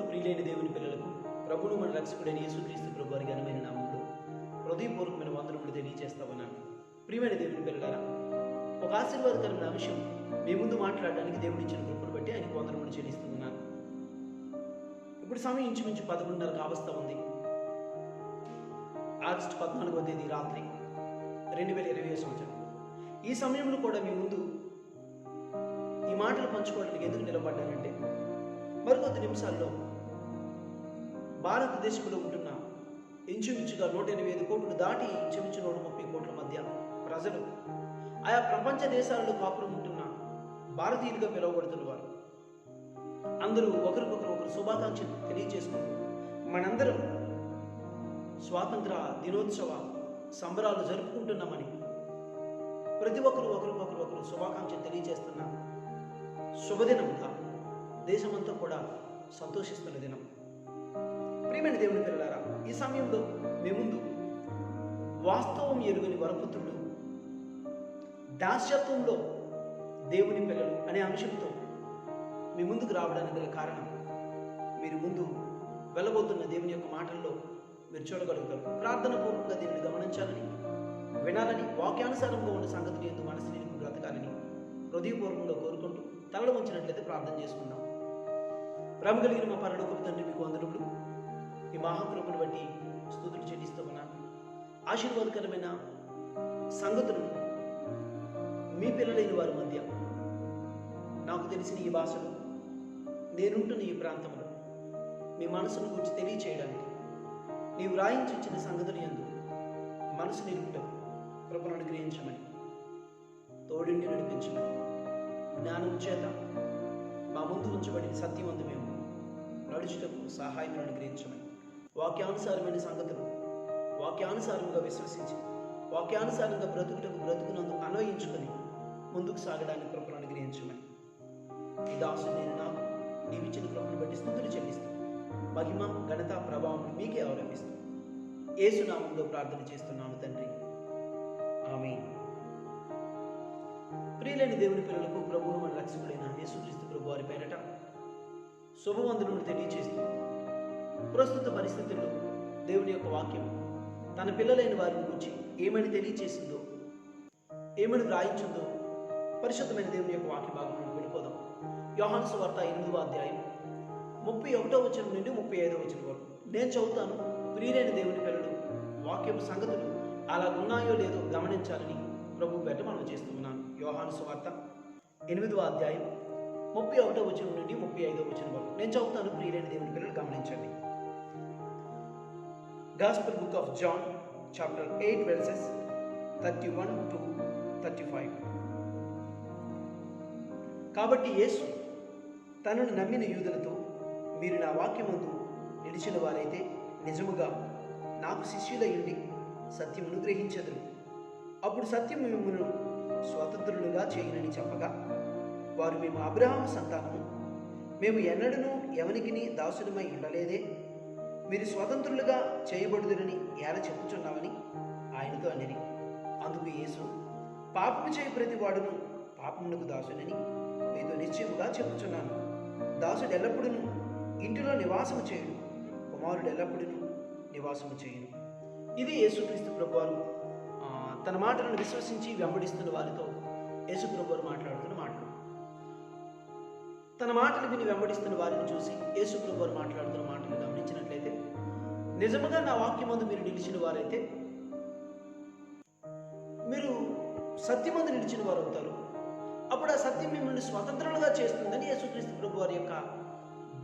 ప్రియులైన దేవుని పిల్లలకు ప్రభువును మన రక్షకుడైన యేసుక్రీస్తు ప్రభు వారి ఘనమైన నామములో హృదయపూర్వకమైన వందనములు తెలియజేస్తా ఉన్నాను. ప్రియమైన దేవుని పిల్లలారా, ఒక ఆశీర్వాదకరమైన అంశం మీ ముందు మాట్లాడడానికి దేవుడు ఇచ్చిన కృపను బట్టి ఆయనకు వందనములు చెల్లిస్తూ ఉన్నాను. ఇప్పుడు సమయం ఇంచుమించు 11:30 కావస్తా ఉంది. ఆగస్టు 14వ తేదీ రాత్రి 2020 సంవత్సరం. ఈ సమయంలో కూడా మీ ముందు ఈ మాటలు పంచుకోవడానికి ఎందుకు నిలబడ్డానంటే, మరికొద్ది నిమిషాల్లో భారతదేశంలో ఉంటున్న ఇంచుమించుగా 185 కోట్లు దాటి ఇంచుమించు 130 కోట్ల మధ్య ప్రజలు, ఆయా ప్రపంచ దేశాలలో కాపురం ఉంటున్న భారతీయులుగా పిలువబడుతున్న వారు అందరూ ఒకరికొకరు శుభాకాంక్షలు తెలియజేసుకుంటూ మనందరం స్వాతంత్ర దినోత్సవ సంబరాలు జరుపుకుంటున్నామని ప్రతి ఒక్కరు ఒకరికొకరు శుభాకాంక్షలు తెలియజేస్తున్న శుభదినంగా దేశమంతా కూడా సంతోషిస్తున్న దినం. ప్రియమైన దేవుని పిల్లలారా, ఈ సమయంలో మీ ముందు వాస్తవం ఎరుగని వరపుత్రుడు, దాస్యత్వంలో దేవుని పిల్లలు అనే అంశంతో మీ ముందుకు రావడానికి గల కారణం, మీరు ముందు వెళ్ళబోతున్న దేవుని యొక్క మాటల్లో మీరు చూడగలుగుతారు. ప్రార్థన పూర్వకంగా దేవుని గమనించాలని, వినాలని, వాక్యానుసారంగా ఉన్న సంగతిని ఎందుకు మనసు నిలుపు బ్రతకాలని హృదయపూర్వకంగా కోరుకుంటూ తలలో ఉంచినట్లయితే ప్రార్థన చేసుకుందాం. ప్రేమ కలిగిన మా పరలోకపు తండ్రి, మీకు వందనములు. ఈ మహాకృపను బట్టి స్తుతులు చెల్లిస్తూ ఉన్నాను. ఆశీర్వాదకరమైన సంగతులను మీ పిల్లలైన వారి మధ్య, నాకు తెలిసిన ఈ భాషలో, నేనుంటున్న ఈ ప్రాంతంలో మీ మనసును గురించి తెలియచేయడానికి నీవు రాయించి ఇచ్చిన సంగతులు యందు మనసు నిలుపుటకు కృపను అనుగ్రహించమని, తోడిండి నడిపించమని, జ్ఞానం చేత మా ముందు ఉంచబడిన సత్యమందు మేము నడుచుటకు సహాయం అనుగ్రహించమని, వాక్యానుసారమైన సంగతులు వాక్యానుసారంగా విశ్వసించి వాక్యానుసారంగా బ్రతుకునందు అన్వయించుకొని ముందుకు సాగడానికి కృపను అనుగ్రహించమని, ఈ దాసుడు నేను నాకు నీవిచ్చిన కృపను బట్టి స్తుతులు చెల్లిస్తూ మహిమ ఘనత ప్రభావం మీకే అవలంబిస్తూ యేసు నామములో ప్రార్థన చేస్తున్నాము తండ్రి, ఆమేన్. ప్రియులైన దేవుని పిల్లలకు ప్రభువును మన రక్షకుడైన యేసుక్రీస్తు ప్రభు వారి పేరట శుభవందనములు తెలియజేస్తూ, ప్రస్తుత పరిస్థితుల్లో దేవుని యొక్క వాక్యం తన పిల్లలైన వారిని గురించి ఏమని తెలియజేసిందో, ఏమని వ్రాయించిందో పరిశుద్ధమైన దేవుని యొక్క వాక్య భాగంలో వెళ్ళిపోదాం. యోహాను సువార్త 8వ అధ్యాయం 31వ వచనం నుండి 35వ వచనం వరకు నేను చదువుతాను. ప్రియులైన దేవుని పిల్లలు వాక్యపు సంగతులు అలా ఉన్నాయో లేదో గమనించాలని ప్రభు పేట మనం చేస్తున్నాను. యోహాను సువార్త 8వ అధ్యాయం 31వ వచనం నుండి 35వ వచనం వరకు నేను చదువుతాను. ప్రియులైన దేవుని పిల్లలు గమనించండి. Gospel book of John, chapter 8, verses 31 to 35. కాబట్టి యేసు తనను నమ్మిన యూదులతో, మీరు నా వాక్యమందు నిలిచిన వారైతే నిజముగా నాకు శిష్యులయ్యుండి సత్యమును గ్రహించెదరు. అప్పుడు సత్యము మిమ్మును స్వతంత్రులుగా చేయునని చెప్పగా, వారు మేము అబ్రహాము సంతానము, మేము ఎన్నడూ ఎవనికిని దాసులమై ఉండలేదే, మీరు స్వతంత్రులుగా చేయబడుదురని ఎలా చెప్పుచున్నామని ఆయనతో అనిరి. అందుకు యేసు, పాపము చేయి ప్రతి వాడును పాపమునకు దాసుడని మీతో నిశ్చయముగా చెప్పుచున్నాను. దాసుడు ఎల్లప్పుడూ ఇంటిలో నివాసము చేయుడు, కుమారుడు ఎల్లప్పుడూ నివాసము చేయును. ఇది యేసుక్రీస్తు ప్రభువారు తన మాటలను విశ్వసించి వెంబడిస్తున్న వారితో యేసు ప్రభువారు మాట్లాడుతున్న మాటలు. తన మాటలు విని వెంబడిస్తున్న వారిని చూసి యేసు ప్రభువారు మాట్లాడుతున్న మాటలు గమనించినట్లయితే, నిజముగా నా వాక్యమందు మీరు నిలిచిన వారైతే మీరు సత్యమందు నిలిచిన వారు అవుతారు. అప్పుడు ఆ సత్యం మిమ్మల్ని స్వతంత్రులుగా చేస్తుందని యేసుక్రీస్తు ప్రభు వారి యొక్క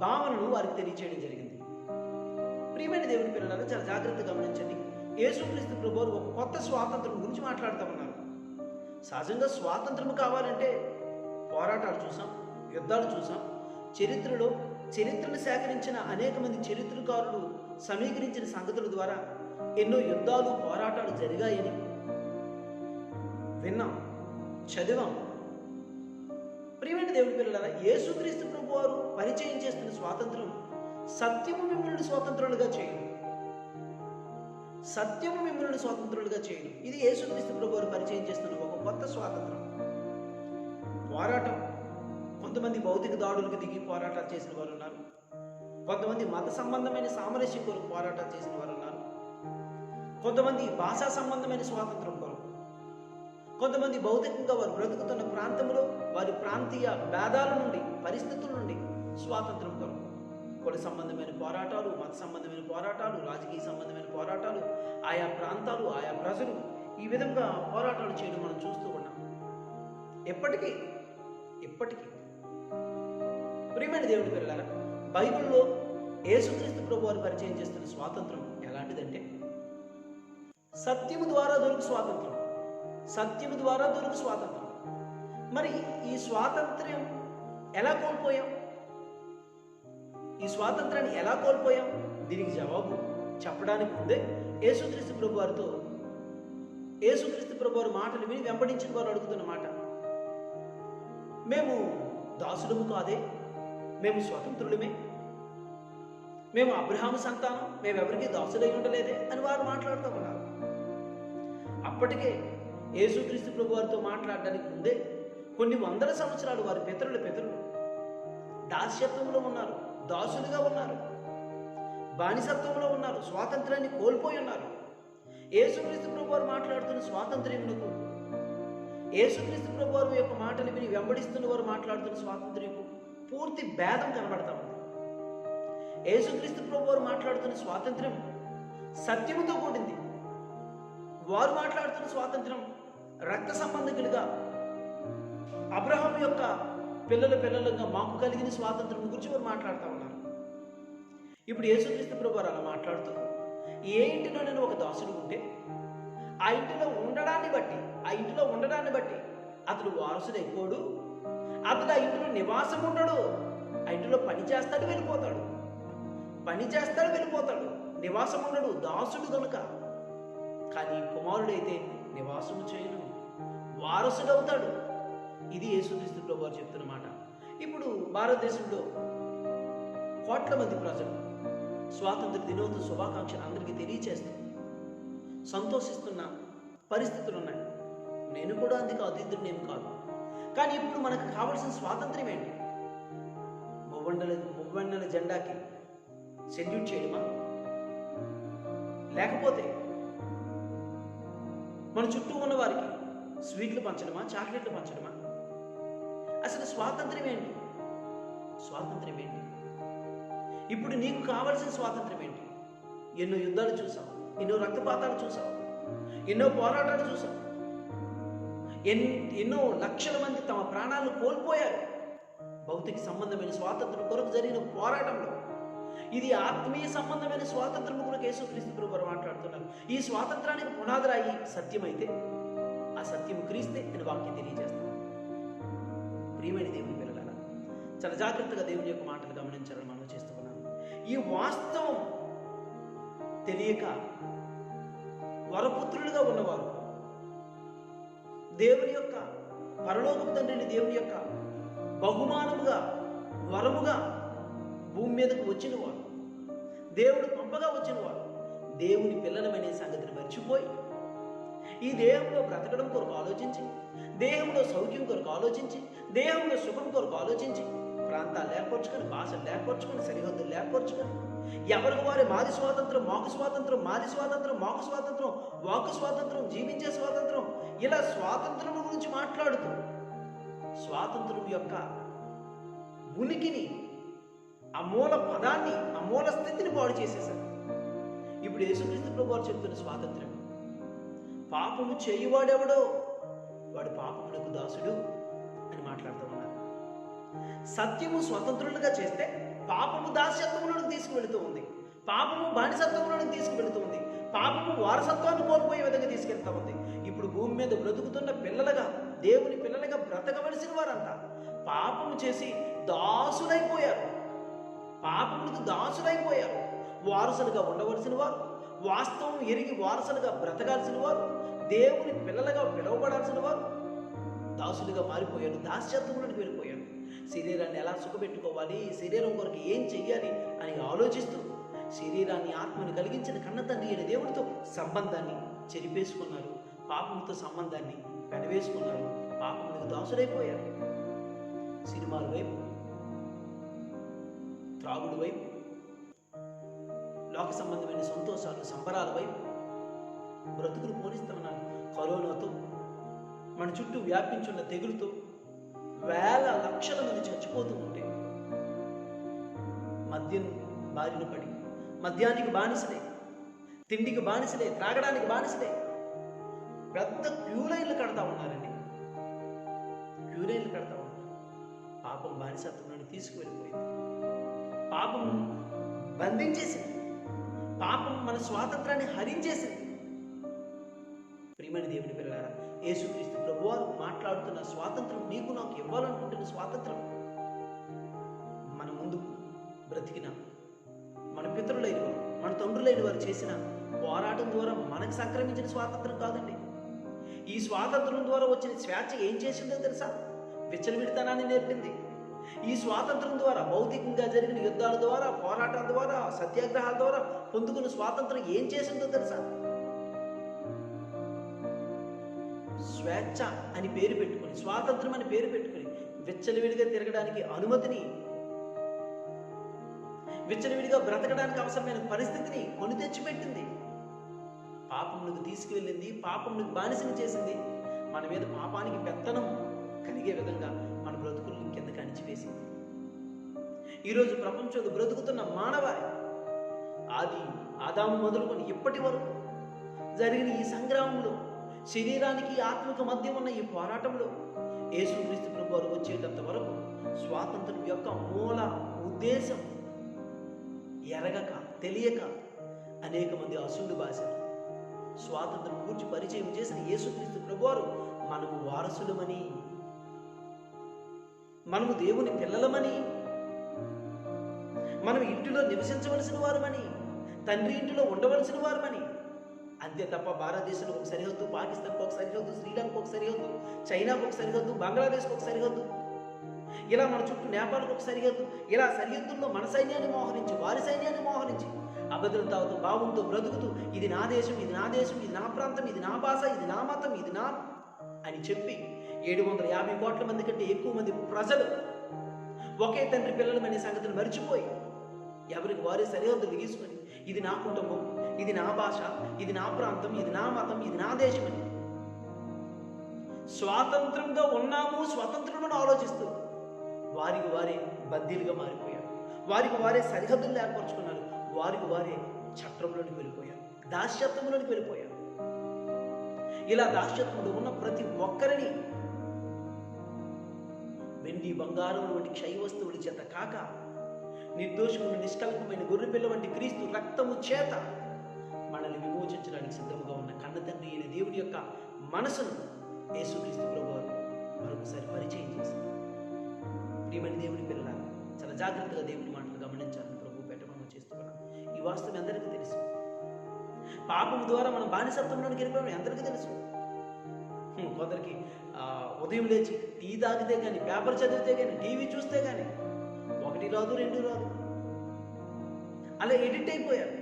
భావనను వారికి తెలియచేయడం జరిగింది. ప్రియమైన దేవుని పిల్లలను చాలా జాగ్రత్తగా గమనించండి. యేసుక్రీస్తు ప్రభు వారు ఒక కొత్త స్వాతంత్రం గురించి మాట్లాడుతూ ఉన్నారు. సహజంగా స్వాతంత్రం కావాలంటే పోరాటాలు చూసాం, యుద్ధాలు చూసాం. చరిత్రను సేకరించిన అనేక మంది చరిత్రకారులు సమీకరించిన సంగతుల ద్వారా ఎన్నో యుద్ధాలు, పోరాటాలు జరిగాయని విన్నాం, చదివాం. ప్రియమైన దేవుని పిల్లలారా, యేసుక్రీస్తు ప్రభు వారు పరిచయం చేస్తున్న స్వాతంత్రం సత్యము మిమ్మల్ని స్వతంత్రులుగా చేయడం. సత్యము మిమ్మల్ని స్వతంత్రులుగా చేయడం, ఇది యేసుక్రీస్తు ప్రభు వారు పరిచయం చేస్తున్న ఒక కొత్త స్వాతంత్రం. పోరాటం, కొంతమంది భౌతిక దాడులకు దిగి పోరాటాలు చేసిన వారు ఉన్నారు. కొంతమంది మత సంబంధమైన సామరస్యం కొరకు పోరాటాలు చేసిన వారు ఉన్నారు. కొంతమంది భాషా సంబంధమైన స్వాతంత్రం కొరకు, కొంతమంది భౌతికంగా వారు బ్రతుకుతున్న ప్రాంతంలో వారి ప్రాంతీయ భేదాల నుండి, పరిస్థితుల నుండి స్వాతంత్రం కొరకు, కుల సంబంధమైన పోరాటాలు, మత సంబంధమైన పోరాటాలు, రాజకీయ సంబంధమైన పోరాటాలు, ఆయా ప్రాంతాలు, ఆయా ప్రజలు ఈ విధంగా పోరాటాలు చేయడం మనం చూస్తూ ఉన్నాం. ఎప్పటికీ ప్రియమైన దేవుని పిల్లలారా, బైబిల్లో యేసుక్రీస్తు ప్రభు వారు పరిచయం చేస్తున్న స్వాతంత్రం ఎలాంటిదంటే సత్యము ద్వారా దొరుకు స్వాతంత్రం. సత్యము ద్వారా దొరుకు స్వాతంత్రం. మరి ఈ స్వాతంత్ర్యం ఎలా కోల్పోయాం? ఈ స్వాతంత్రాన్ని ఎలా కోల్పోయాం? దీనికి జవాబు చెప్పడానికి ముందే యేసుక్రీస్తు ప్రభు వారితో, యేసుక్రీస్తు ప్రభు వారి మాటలు విని వెంబడించిన వారు అడుగుతున్న మాట, మేము దాసులము కాదే, మేము స్వతంత్రులమే, మేము అబ్రహాము సంతానం, మేమెవరికి దాసులై ఉండలేదే అని వారు మాట్లాడుతూ ఉన్నారు. అప్పటికే యేసుక్రీస్తు ప్రభు వారితో మాట్లాడడానికి ముందే కొన్ని వందల సంవత్సరాలు వారి పితరులు దాస్యత్వంలో ఉన్నారు, దాసులుగా ఉన్నారు, బానిసత్వంలో ఉన్నారు, స్వాతంత్రాన్ని కోల్పోయి ఉన్నారు. యేసుక్రీస్తు ప్రభు వారు మాట్లాడుతున్న స్వాతంత్ర్యమునకు, యేసుక్రీస్తు ప్రభు వారి యొక్క మాటలు విని వెంబడిస్తున్న వారు మాట్లాడుతున్న స్వాతంత్ర్యము పూర్తి భేదం కనబడతా ఉంది. యేసుక్రీస్తు ప్రభు వారు మాట్లాడుతున్న స్వాతంత్ర్యం సత్యముతో కూడింది. వారు మాట్లాడుతున్న స్వాతంత్ర్యం రక్త సంబంధికులుగా, అబ్రహాము యొక్క పిల్లలుగా మాకు కలిగిన స్వాతంత్రం గురించి వారు మాట్లాడుతూ ఉన్నారు. ఇప్పుడు యేసుక్రీస్తు ప్రభు వారు అలా మాట్లాడుతూ, ఏ ఇంటిలో నేను ఒక దాసుడు ఉంటే ఆ ఇంటిలో ఉండడాన్ని బట్టి అతడు వారసుడైపోడు, అతడు ఆ ఇంటిలో నివాసం ఉండడు, ఆ ఇంటిలో పని చేస్తాడు వెళ్ళిపోతాడు, నివాసం ఉండడు, దాసుడు కనుక. కానీ కుమారుడైతే నివాసము చేయను, వారసుడవుతాడు. ఇది యేసుక్రీస్తు ప్రభు వారు చెప్తున్న మాట. ఇప్పుడు భారతదేశంలో కోట్ల మంది ప్రజలు స్వాతంత్ర దినోత్సవ శుభాకాంక్షలు అందరికీ తెలియచేస్తూ సంతోషిస్తున్న పరిస్థితులు ఉన్నాయి. నేను కూడా అందుకు అతీతుడినేం కాదు. కానీ ఇప్పుడు మనకు కావలసిన స్వాతంత్ర్యం ఏంటి? మువ్వన్నెల జెండాకి సెల్యూట్ చేయడమా? లేకపోతే మన చుట్టూ ఉన్న వారికి స్వీట్లు పంచడమా, చాక్లెట్లు పంచడమా? అసలు స్వాతంత్ర్యం ఏంటి? ఇప్పుడు నీకు కావలసిన స్వాతంత్ర్యం ఏంటి? ఎన్నో యుద్ధాలు చూసాం, ఎన్నో రక్తపాతాలు చూసాం, ఎన్నో పోరాటాలు చూసాం, ఎన్నో లక్షల మంది తమ ప్రాణాలను కోల్పోయారు భౌతిక సంబంధమైన స్వాతంత్రం కొరకు జరిగిన పోరాటంలో. ఇది ఆత్మీయ సంబంధమైన స్వాతంత్రం కొరకు యేసుక్రీస్తు ప్రభు వారు మాట్లాడుతున్నారు. ఈ స్వాతంత్రానికి పునాదిరాయి సత్యమైతే, ఆ సత్యము క్రీస్తే అని వాక్యం తెలియజేస్తాం. ప్రియమైన దేవుని పిల్లలారా, చాలా జాగ్రత్తగా దేవుని యొక్క మాటలు గమనించాలని మనం చేస్తున్నాం. ఈ వాస్తవం తెలియక వరపుత్రులుగా ఉన్నవారు, దేవుని యొక్క పరలోకపు తండ్రిని దేవుని యొక్క బహుమానముగా, వరముగా భూమి మీదకు వచ్చిన వారు, దేవుడు పంపగా వచ్చిన వారు, దేవుని పిల్లలమనే సంగతిని మర్చిపోయి ఈ దేహంలో బ్రతకడం కొరకు ఆలోచించి, దేహంలో సౌఖ్యం కొరకు ఆలోచించి, దేహంలో సుఖం కొరకు ఆలోచించి, ప్రాంతాలు ఏర్పరచుకొని, భాషలు ఏర్పరచుకొని, సరిహద్దులు ఏర్పరచుకొని, ఎవరికి వారి మాది స్వాతంత్రం, మాకు స్వాతంత్రం, మాది స్వాతంత్రం, మాకు స్వాతంత్రం, వాక్కు స్వాతంత్రం, జీవించే స్వాతంత్రం, ఇలా స్వాతంత్రం గురించి మాట్లాడుతూ స్వాతంత్రం యొక్క ఉనికిని, అమూల పదాన్ని, అమూల స్థితిని పాడు చేసేశారు. ఇప్పుడు యేసుక్రీస్తు ప్రభు వారు చెప్తున్న స్వాతంత్రం, పాపము చేయువాడెవడో వాడు పాపమునకు దాసుడు అని మాట్లాడుతూ ఉన్నారు. సత్యము స్వతంత్రులుగా చేస్తే పాపము దాస్యత్వంలోకి తీసుకువెళుతూ ఉంది, పాపము బానిసత్వంలోకి తీసుకువెళుతూ ఉంది, పాపము వారసత్వాన్ని కోల్పోయే విధంగా తీసుకెళ్తా ఉంది. ఇప్పుడు భూమి మీద బ్రతుకుతున్న పిల్లలుగా, దేవుని పిల్లలుగా బ్రతకవలసిన వారంతా పాపము చేసి దాసులైపోయారు, పాపములకు దాసులైపోయారు. వారసులుగా ఉండవలసిన వారు, వాస్తవం ఎరిగి వారసులుగా బ్రతకాల్సిన వారు, దేవుని పిల్లలుగా పిలువబడాల్సిన వారు దాసులుగా మారిపోయారు, దాస్యత్వంలోకి వెళ్ళిపోయారు. శరీరాన్ని ఎలా సుఖపెట్టుకోవాలి, శరీరం కొరకు ఏం చెయ్యాలి అని ఆలోచిస్తూ శరీరాన్ని, ఆత్మని కలిగించిన కన్న తండ్రి అయిన దేవుడితో సంబంధాన్ని చెరిపేసుకున్నారు, పాపంతో సంబంధాన్ని పెనవేసుకున్నారు, పాపములకు దాసులైపోయారు. సినిమాల వైపు, త్రాగుడు వైపు, లోక సంబంధమైన సంతోషాలు సంబరాల వైపు బ్రతుకులు పోనిస్తున్నారు. కరోనాతో, మన చుట్టూ వ్యాపించున్న తెగులుతో వేల లక్షల మంది చచ్చిపోతూ ఉంటే మద్యం బారిన పడి మద్యానికి బానిసలే, తిండికి బానిసలే, త్రాగడానికి బానిసలే పెద్ద క్యూలైన్లు కడతా ఉన్నారండి. క్యూలైన్లు కడతా ఉన్నారు. పాపం బానిసత్వంలోని తీసుకువెళ్ళిపోయింది. పాపం బంధించేసింది. పాపం మన స్వాతంత్రాన్ని హరించేసింది. ప్రియమైన దేవుని పిల్లలారా, యేసుక్రీస్తు ప్రభువారు మాట్లాడుతున్న స్వాతంత్రం, నీకు నాకు ఇవ్వాలనుకుంటున్న స్వాతంత్రం, మన ముందు బ్రతికిన మన పితరులైన వారు, మన తండ్రులైన వారు చేసిన పోరాటం ద్వారా మనకు సంక్రమించిన స్వాతంత్రం కాదండి. ఈ స్వాతంత్రం ద్వారా వచ్చిన స్వేచ్ఛ ఏం చేసిందో తెలుసా? విచ్చలవిడితనాన్ని నేర్పింది. ఈ స్వాతంత్రం ద్వారా భౌతికంగా జరిగిన యుద్ధాల ద్వారా, పోరాటాల ద్వారా, సత్యాగ్రహాల ద్వారా పొందుకున్న స్వాతంత్రం ఏం చేసిందో తెలుసా? స్వేచ్ఛ అని పేరు పెట్టుకుని, స్వాతంత్రం అని పేరు పెట్టుకుని విచ్చలవిడిగా తిరగడానికి అనుమతిని, విచ్చలవిడిగా బ్రతకడానికి అవసరమైన పరిస్థితిని కొని తెచ్చిపెట్టింది. పాపమునకు తీసుకువెళ్ళింది, పాపమునకు బానిసని చేసింది. మన మీద పాపానికి పెత్తనం కలిగే విధంగా మన బ్రతుకులను కిందకి అణిచివేసింది. ఈరోజు ప్రపంచంలో బ్రతుకుతున్న మానవాళి ఆది ఆదాము మొదలుకొని ఇప్పటి వరకు జరిగిన ఈ సంగ్రామంలో, శరీరానికి ఆత్మకు మధ్య ఉన్న ఈ పోరాటంలో యేసుక్రీస్తు ప్రభువారు వచ్చేటంత వరకు స్వాతంత్రం యొక్క మూల ఉద్దేశం ఎరగక, తెలియక అనేక మంది అసూలు భాషలు స్వాతంత్రం గురించి పరిచయం చేసిన యేసుక్రీస్తు ప్రభువారు మనము వారసులమని, మనము దేవుని పిల్లలమని, మనం ఇంటిలో నివసించవలసిన వారమని, తండ్రి ఇంటిలో ఉండవలసిన వారమని, అంతే తప్ప భారతదేశంలో ఒక సరిహద్దు, పాకిస్తాన్కి ఒక సరిహద్దు, శ్రీలంకకు ఒక సరిహద్దు, చైనాకు ఒక సరిహద్దు, బంగ్లాదేశ్కి ఒక సరిహద్దు, ఇలా మన చుట్టూ నేపాల్కి ఒక సరిహద్దు, ఇలా సరిహద్దుల్లో మన సైన్యాన్ని మోహరించి, వారి సైన్యాన్ని మోహరించి, అభద్రతతో, భావంతో బ్రతుకుతూ ఇది నా దేశం, ఇది నా దేశం, ఇది నా ప్రాంతం, ఇది నా భాష, ఇది నా మతం, ఇది నా అని చెప్పి 750 కోట్ల మంది కంటే ఎక్కువ మంది ప్రజలు ఒకే తండ్రి పిల్లలమనే సంగతిని మర్చిపోయి ఎవరికి వారే సరిహద్దులు గీసుకొని ఇది నా కుటుంబం, ఇది నా భాష, ఇది నా ప్రాంతం, ఇది నా మతం, ఇది నా దేశం అని స్వాతంత్రంగా ఉన్నాము, స్వతంత్రమని ఆలోచిస్తూ వారికి వారే బందీలుగా మారిపోయారు. వారికి వారే సరిహద్దులు ఏర్పరచుకున్నారు. వారికి వారే చట్టంలోనికి వెళ్ళిపోయారు, దాస్యత్వంలోనికి వెళ్ళిపోయారు. ఇలా దాస్యత్వంలో ఉన్న ప్రతి ఒక్కరిని వెండి, బంగారం వంటి క్షయ వస్తువుల చేత కాక నిర్దోషమును నిష్కలంకమైన గొర్రెపిల్ల వంటి క్రీస్తు రక్తము చేత మనల్ని విమోచించడానికి సిద్ధముగా ఉన్న కన్న తండ్రి అయిన దేవుని యొక్క మనసును యేసుక్రీస్తు ప్రభువారు మరొకసారి పరిచయం చేశారు. ప్రియమైన దేవుని పిల్లలారా, చాలా జాగ్రత్తగా దేవుని మాటలు గమనించాలని ప్రభు పెట్టమని చేస్తున్నాను. ఈ వాస్తవం అందరికీ తెలుసు. పాపం ద్వారా మనం బానిసత్వంలోనికి వెళ్ళిపోయాం, అందరికీ తెలుసు. కొందరికి ఉదయం లేచి టీ తాగితే కానీ, పేపర్ చదివితే కానీ, టీవీ చూస్తే కానీ 1 రాదు 2 రాదు, అలా ఎడిట్ అయిపోయారు.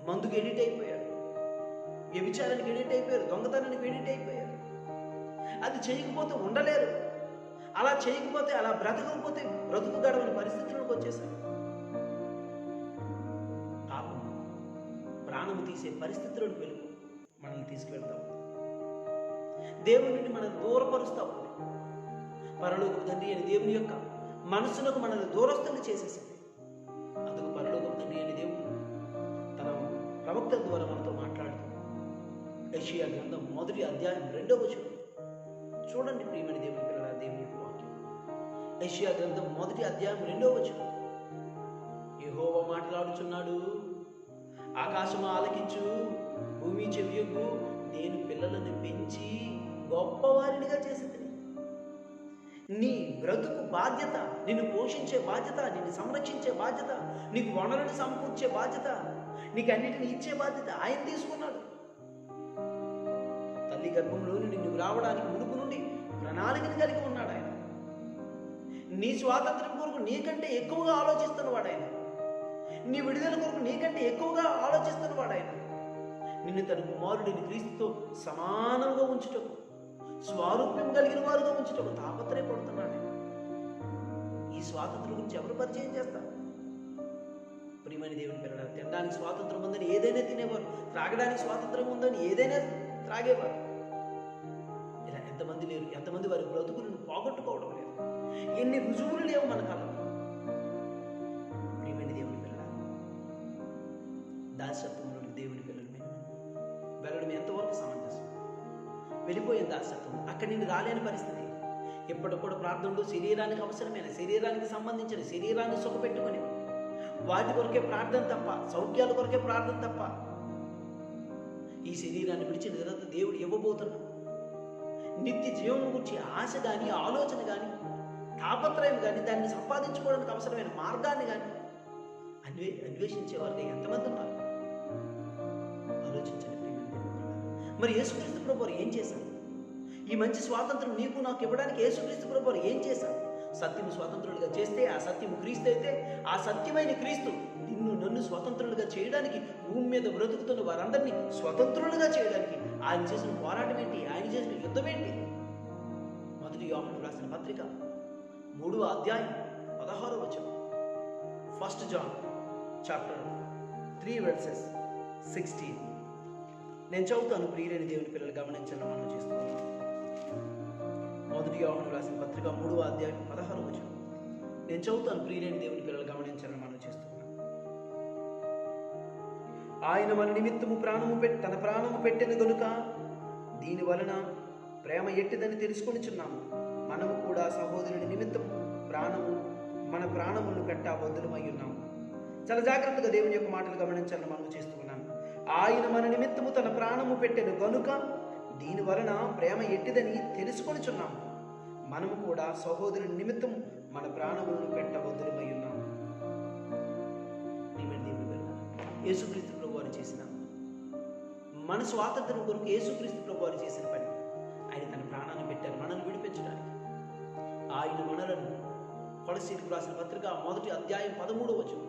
మందుకు ఎడిట్ అయిపోయారు, వ్యభిచారానికి ఎడిట్ అయిపోయారు, దొంగతనానికి ఎడిట్ అయిపోయారు. అది చేయకపోతే ఉండలేరు. అలా చేయకపోతే, అలా బ్రతకకపోతే బ్రతుకు గడవని పరిస్థితులకు వచ్చేసారు. పాపం ప్రాణము తీసే పరిస్థితులకు వెళ్ళి మనల్ని తీసుకువెళ్తాం. దేవుని నుండి మనల్ని దూరపరుస్తా ఉంది. పరలోకపు తండ్రి అయిన దేవుని యొక్క మనసులకు మనల్ని దూరస్తులు చేసేసింది. అందుకు పరలోకపు తండ్రి అయిన దేవుడు తన ప్రవక్త ద్వారా మనతో మాట్లాడుతూ యెషయా గ్రంథం 1వ అధ్యాయం 2వ వచనం చూడండి. ప్రియమైన దేవుని పిల్లల దేవుని యొక్క వాక్యం యెషయా గ్రంథం 1వ అధ్యాయం 2వ వచనం. యెహోవా మాట్లాడుచున్నాడు, ఆకాశము ఆలకించు, భూమి చెవియొగ్గు, నేను పిల్లలను పెంచి గొప్పవారినిగా చేసింది. నీ బ్రతుకు బాధ్యత, నిన్ను పోషించే బాధ్యత, నిన్ను సంరక్షించే బాధ్యత, నీకు వనరులను సమకూర్చే బాధ్యత, నీకు అన్నిటిని ఇచ్చే బాధ్యత ఆయన తీసుకున్నాడు. తల్లి గర్భంలోని నిన్ను రావడానికి మునుపు నుండి ప్రణాళికను కలిగి ఉన్నాడు ఆయన. నీ స్వాతంత్రం కొరకు నీకంటే ఎక్కువగా ఆలోచిస్తున్నవాడు ఆయన. నీ విడుదల కొరకు నీకంటే ఎక్కువగా ఆలోచిస్తున్నవాడు ఆయన. నిన్ను తన కుమారుడిని క్రీస్తుతో సమానంగా ఉంచుటకు, స్వారూప్యం కలిగిన వారుగా ఉంచుటకు తాపత్రయపడుతున్నాడు. ఈ స్వాతంత్రం గురించి ఎవరు పరిచయం చేస్తారు? ప్రియమైన దేవుని పిల్లలు, తినడానికి స్వాతంత్రం ఉందని ఏదైనా తినేవారు, త్రాగడానికి స్వాతంత్రం ఉందని ఏదైనా త్రాగేవారు. ఇలా ఎంతమంది లేరు, ఎంతమంది వారి బ్రతుకులను పోగొట్టుకోవడం లేదు. ఎన్ని రుజువులు లేవు మన కాలంలో. ప్రియమైన దేవుని పిల్లలు, దాసత్వంలోని దేవుని పిల్లలు వెళ్ళడం ఎంతవరకు సమంజసం? వెళ్ళిపోయిన దాసత్వం అక్కడి నుండి రాలేని పరిస్థితి. ఎప్పటికి కూడా ప్రార్థనలు శరీరానికి అవసరమైన, శరీరానికి సంబంధించిన, శరీరాన్ని సుఖపెట్టుకొని వాటి కొరకే ప్రార్థన తప్ప, సౌఖ్యాల కొరకే ప్రార్థన తప్ప, ఈ శరీరాన్ని విడిచిన తర్వాత దేవుడు ఇవ్వబోతున్నా నిత్య జీవం గురించి ఆశ కానీ, ఆలోచన కానీ, తాపత్రయం కానీ, దాన్ని సంపాదించుకోవడానికి అవసరమైన మార్గాన్ని కానీ అన్వేషించే వారికి ఎంతమంది ఉన్నారు? ఆలోచించండి. మరి యేసుక్రీస్తు ప్రభువారు ఏం చేశారు? ఈ మంచి స్వాతంత్రం నీకు నాకు ఇవ్వడానికి యేసుక్రీస్తు ప్రభువారు ఏం చేశారు? సత్యము స్వాతంత్రులుగా చేస్తే, ఆ సత్యము క్రీస్తు అయితే, ఆ సత్యమైన క్రీస్తు నిన్ను నన్ను స్వతంత్రులుగా చేయడానికి, భూమి మీద బ్రతుకుతున్న వారందరినీ స్వతంత్రులుగా చేయడానికి ఆయన చేసిన పోరాటం ఏంటి? ఆయన చేసిన యుద్ధం ఏంటి? మొదటి యోహాను రాసిన పత్రిక 3వ అధ్యాయం 16వ వచనం. 1 John chapter 3:16. నేను చదువుతాను. ప్రియమైన దేవుని పిల్లలు గమనించాలని మనం చేస్తున్నాం. మొదటి యోహాను రాసిన పత్రిక 3వ అధ్యాయం 16వ వచనం. నేను చదువుతాను. ప్రియమైన దేవుని పిల్లలు గమనించాలని మనం చేస్తున్నాం. ఆయన మన నిమిత్తము తన ప్రాణము పెట్టెను గనుక దీని వలన ప్రేమ ఎట్టిదని తెలుసుకొనిచున్నాము. మనము కూడా సహోదరుని నిమిత్తం మన ప్రాణములను బద్దులమై ఉన్నాము. చాలా జాగ్రత్తగా దేవుని యొక్క మాటలు గమనించాలని మనం చేస్తున్నాం. ఆయన మన నిమిత్తము తన ప్రాణము పెట్టెను గనుక దీని వలన ప్రేమ ఎట్టిదని తెలుసుకొనిచున్నాము. మనము కూడా సహోదరుని నిమిత్తం మన ప్రాణములను బద్దులమై ఉన్నాము. యేసుక్రీస్తు ప్రభువారు చేసిన మన స్వాతంత్రం కొరకు యేసుక్రీస్తు ప్రభువారు చేసిన పని. ఆయన తన ప్రాణాన్ని పెట్టారు మనల్ని విడిపించడానికి. ఆయన మనలను, కొలస్సీలకు రాసిన పత్రిక 1వ అధ్యాయం 13వ వచనం,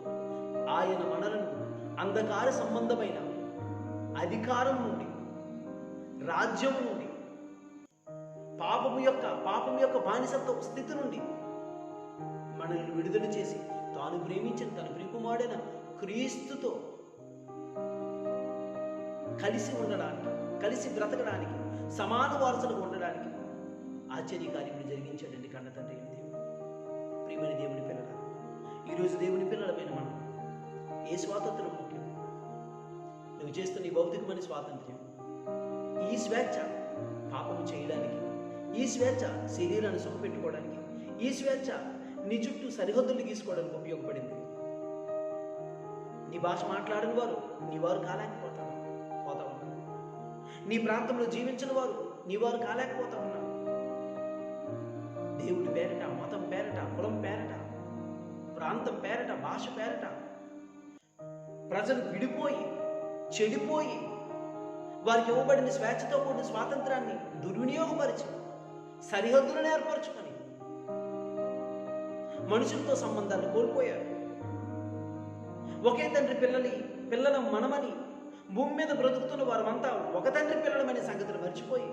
ఆయన మనలను అంధకార సంబంధమైన అధికారం నుండి, రాజ్యం నుండి, పాపము యొక్క బానిసత్వ స్థితి నుండి మనల్ని విడుదల చేసి తాను ప్రేమించిన తన ప్రియకుమారుడైన క్రీస్తుతో కలిసి ఉండడానికి, కలిసి బ్రతకడానికి, సమాన వారసులుగా ఉండడానికి ఆశ్చర్యకార్యములు జరిగించాడండి కన్న తండ్రి దేవుడు. ప్రియమైన దేవుని పిల్లల, ఈరోజు దేవుని పిల్లలమైన మనం ఏ స్వాతంత్రం ముఖ్యం? నువ్వు చేస్తున్న ఈ భౌతికమైన స్వాతంత్ర్యం, ఈ స్వేచ్ఛ పాపము చేయడానికి, ఈ స్వేచ్ఛ శరీరాన్ని సుఖపెట్టుకోవడానికి, ఈ స్వేచ్ఛ నీ చుట్టూ సరిహద్దులు గీసుకోవడానికి ఉపయోగపడింది. నీ భాష మాట్లాడని వారు నీ వారు కాలేకపోతా ఉన్నారు. నీ ప్రాంతంలో జీవించిన వారు నీ వారు కాలేకపోతా ఉన్నారు. దేవుడి పేరట, మతం పేరట, కులం పేరట, ప్రాంతం పేరట, భాష పేరట ప్రజలు విడిపోయి, చెడిపోయి, వారికి ఇవ్వబడిన స్వేచ్ఛతో కూడిన స్వాతంత్రాన్ని దుర్వినియోగపరిచి, సరిహద్దులను ఏర్పరచుకొని మనుషులతో సంబంధాన్ని కోల్పోయారు. ఒకే తండ్రి పిల్లల మనమని భూమి మీద బ్రతుకుతున్న వారంతా ఒక తండ్రి పిల్లలమనే సంగతిని మర్చిపోయి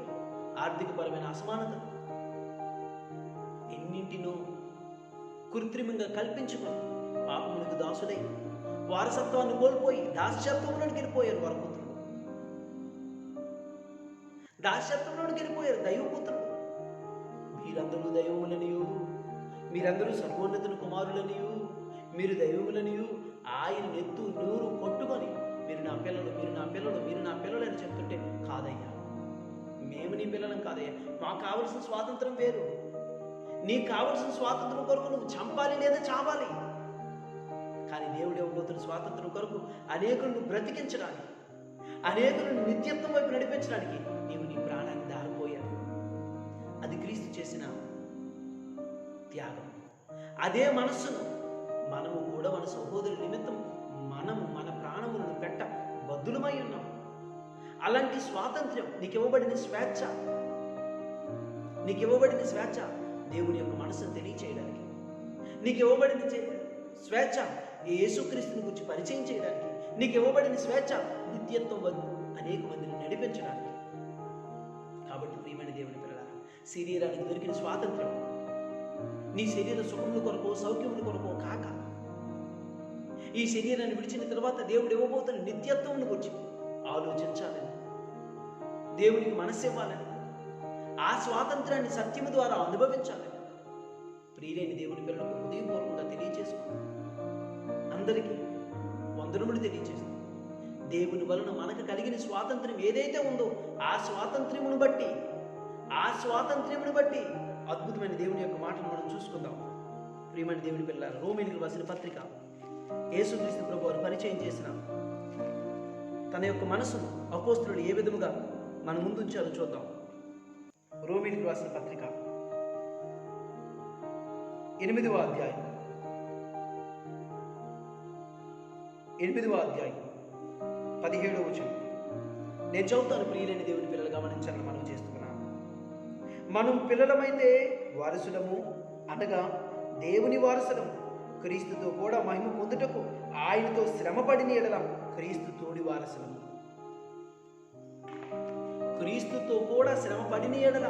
ఆర్థికపరమైన అసమానత ఎన్నింటినో కృత్రిమంగా కల్పించుకొని పాపమునికి దాసుడై వారసత్వాన్ని కోల్పోయి దాస్యత్వంలోనికి వెళ్ళిపోయారు. వారి పుత్రులు దాస్యత్వంలోనికి వెళ్ళిపోయారు. దైవపుత్రులు మీరందరూ దైవములనియు, మీరందరూ సర్వోన్నతుని కుమారులనియు, మీరు దైవములనియు ఆయన నెత్తు నూరు కొట్టుకొని మీరు నా పిల్లలు, మీరు నా పిల్లలు, మీరు నా పిల్లలు అని చెప్తుంటే, కాదయ్యా మేము నీ పిల్లలం కాదయ్యా, మాకు కావలసిన స్వాతంత్రం వేరు. నీకు కావలసిన స్వాతంత్రం కొరకు నువ్వు చంపాలి లేదా చావాలి. కానీ దేవుడు ఇవ్వబోతున్న స్వాతంత్రం కొరకు అనేకులను బ్రతికించడానికి, అనేకులను నిత్యత్వం వైపు నడిపించడానికి నీవు నీ ప్రాణాన్ని దారిపోయావు. అది క్రీస్తు చేసిన త్యాగం. అదే మనస్సును మనము కూడా మన సహోదరుల నిమిత్తం మనము మన ప్రాణములను పెట్ట బద్దులమై ఉన్నాం. అలాంటి స్వాతంత్ర్యం నీకు ఇవ్వబడిన స్వేచ్ఛ దేవుని యొక్క మనసును తెలియచేయడానికి, నీకు ఇవ్వబడిన స్వేచ్ఛ యేసుక్రీస్తుని గురించి పరిచయం చేయడానికి, నీకు ఇవ్వబడిన స్వేచ్ఛ నిత్యత్వం వైపు అనేక మందిని నడిపించడానికి. కాబట్టి ప్రియమైన దేవుని పిల్లలారా, శరీరానికి దొరికిన స్వాతంత్రం నీ శరీర సుఖముల కొరకు, సౌఖ్యముల కొరకు కాక, ఈ శరీరాన్ని విడిచిన తర్వాత దేవుడు ఇవ్వబోతున్న నిత్యత్వం గురించి ఆలోచించాలని, దేవునికి మనస్సు ఇవ్వాలని, ఆ స్వాతంత్రాన్ని సత్యము ద్వారా అనుభవించాలని ప్రియులైన దేవుని పిల్లలకు హృదయపూర్వకంగా తెలియజేసుకున్నాం. అందరికీ వందనములు తెలియజేస్తాం. దేవుని వలన మనకు కలిగిన స్వాతంత్ర్యం ఏదైతే ఉందో ఆ స్వాతంత్ర్యమును బట్టి అద్భుతమైన దేవుని యొక్క మాటను మనం చూసుకుందాం. ప్రియమైన దేవుని పిల్లల, రోమీయులకు రాసిన పత్రిక యేసుక్రీస్తు ప్రభు వారు పరిచయం చేసిన తన యొక్క మనసును అపోస్తలుడు ఏ విధముగా మన ముందుంచారో చూద్దాం. రోమీయులకు రాసిన పత్రిక 8వ అధ్యాయం 17వ వచనం నేను చదువుతాను. ప్రియులైన దేవుని పిల్లలు గమనించాలని మనం చేస్తున్నాం. మనం పిల్లలమైతే వారసులము, అనగా దేవుని వారసులము, క్రీస్తుతో కూడా మహిమ పొందుటకు ఆయనతో శ్రమపడిన ఎడల క్రీస్తు తోడి వారసులము. క్రీస్తుతో కూడా శ్రమపడిన ఎడల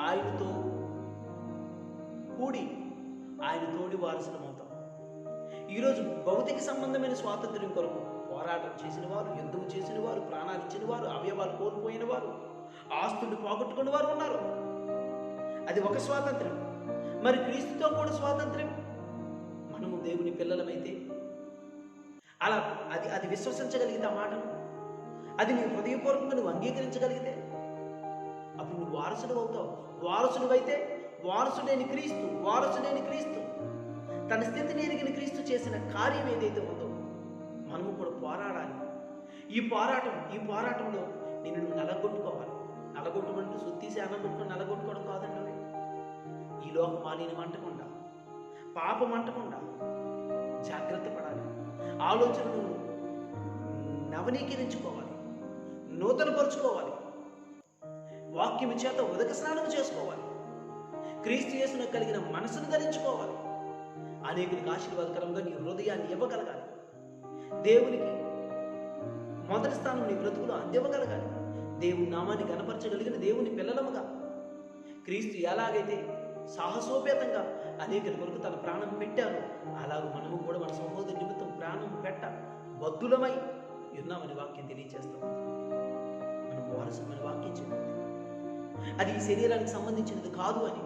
ఆయనతో కూడి ఆయన తోడి వారసులం అవుతాం. ఈరోజు భౌతిక సంబంధమైన స్వాతంత్ర్యం కొరకు పోరాటం చేసిన వారు, యుద్ధం చేసిన వారు, ప్రాణాలు ఇచ్చిన వారు, అవయవాలు కోల్పోయిన వారు, ఆస్తులు పోగొట్టుకున్న వారు ఉన్నారు. అది ఒక స్వాతంత్ర్యం. మరి క్రీస్తుతో కూడా స్వాతంత్ర్యం. మనము దేవుని పిల్లలమైతే అలా అది విశ్వసించగలిగితే, ఆ మాటను అది నీ హృదయపూర్వకంగా నువ్వు అంగీకరించగలిగితే అప్పుడు నువ్వు వారసుడు అవుతావు. వారసుడువైతే వారసుడైన క్రీస్తు తన స్థితిని ఎరిగిన క్రీస్తు చేసిన కార్యం ఏదైతే ఉందో మనము కూడా పోరాడాలి. ఈ పోరాటంలో నేను నువ్వు నలగొట్టుకోవాలి. నలగొట్టుకుంటూ సుత్తీసి అన్నగొట్టుకుని నలగొట్టుకోవడం కాదండి. ఈ లోక మాలిన్యం అంటకుండా, పాపం అంటకుండా జాగ్రత్త పడాలి. ఆలోచనలు నవనీకరించుకోవాలి, నూతనపరుచుకోవాలి. వాక్యము చేత ఉదక స్నానం చేసుకోవాలి. క్రీస్తు యేసును కలిగిన మనసును ధరించుకోవాలి. అనేకులకు ఆశీర్వాదకరంగా నీ హృదయాన్ని ఇవ్వగలగాలి. దేవునికి మొదటి స్థానం నీ బ్రతుకులో అందివ్వగలగాలి. దేవుని నామాన్ని గణపరచగలిగిన దేవుని పిల్లలముగా క్రీస్తు ఎలాగైతే సాహసోపేతంగా అనేకుల కొరకు తన ప్రాణం పెట్టారో అలాగే మనము కూడా మన సహోదరు నిమిత్తం ప్రాణం పెట్ట బద్దులమై ఉన్నామని వాక్యం తెలియజేస్తాం. మనం వారసుమని వాక్యం చెప్పింది. అది ఈ శరీరానికి సంబంధించినది కాదు అని,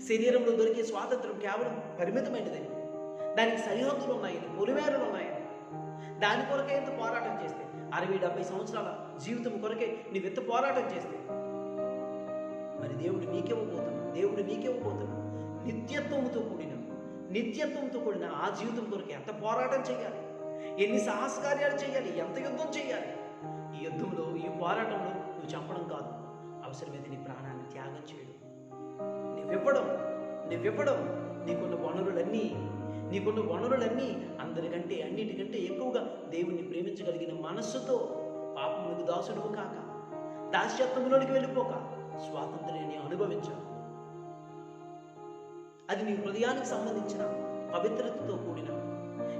శరీరంలో దొరికే స్వాతంత్రం కేవలం పరిమితమైనదని, దానికి సరిహద్దులు ఉన్నాయని, పొలిమేరలు ఉన్నాయని, దాని కొరకే ఎంత పోరాటం చేస్తే 60-70 సంవత్సరాల జీవితం కొరకే నువ్వు ఎంత పోరాటం చేస్తే మరి దేవుడు నీకేవ్వబోతున్నాడు. నిత్యత్వంతో కూడిన ఆ జీవితం కొరకు ఎంత పోరాటం చేయాలి, ఎన్ని సాహస కార్యాలు చేయాలి, ఎంత యుద్ధం చేయాలి. ఈ యుద్ధంలో, ఈ పోరాటంలో నువ్వు చంపడం కాదు, అవసరమైతే నీ ప్రాణాన్ని త్యాగం చేయడం, నువ్వివ్వడం. నీకున్న వనరులన్నీ అందరికంటే, అన్నిటికంటే ఎక్కువగా దేవుణ్ణి ప్రేమించగలిగిన మనస్సుతో పాపములకు దాసుడువు కాక, దాస్యత్వంలోనికి వెళ్ళిపోక స్వాతంత్ర్యాన్ని అనుభవించాలి. అది నీ హృదయానికి సంబంధించిన పవిత్రతతో కూడిన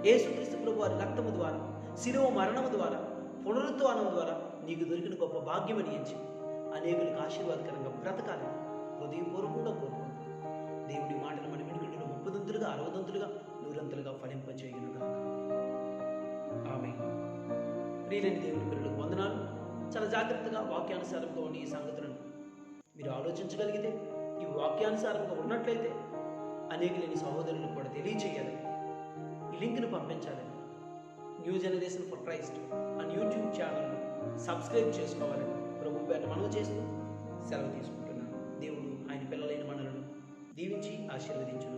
యేసుక్రీస్తు ప్రభు వారి రక్తము ద్వారా, శిలువ మరణము ద్వారా, పునరుత్థానం ద్వారా నీకు దొరికిన గొప్ప భాగ్యమని ఎంచి అనేకులకు ఆశీర్వాదకరంగా బ్రతకాలి హృదయపూర్వకంగా కోరుకుంటూ దేవుడి మాటలు మన వెనుకడిలో 30 దంతులుగా, 60 దంతులుగా, 100 దంతులుగా ఫలింపచేయునుగాక. ఆమేన్. ప్రియులైన దేవుని పిల్లలకు వందనాలు. చాలా జాగ్రత్తగా వాక్యానుసారంగా ఉన్న ఈ సంగతులను మీరు ఆలోచించగలిగితే, ఈ వాక్యానుసారంగా ఉన్నట్లయితే అనేకులైన సహోదరులకు కూడా తెలియచేయాలి. ఈ లింక్ను పంపించాలని, న్యూ జనరేషన్ ఫర్ క్రైస్ట్ అని యూట్యూబ్ ఛానల్ను సబ్స్క్రైబ్ చేసుకోవాలని ప్రభు పేట మనవి చేస్తూ సెలవు తీసుకుంటున్నాను. దేవుడు ఆయన పిల్లలైన మనలను దీవించి ఆశీర్వదించును.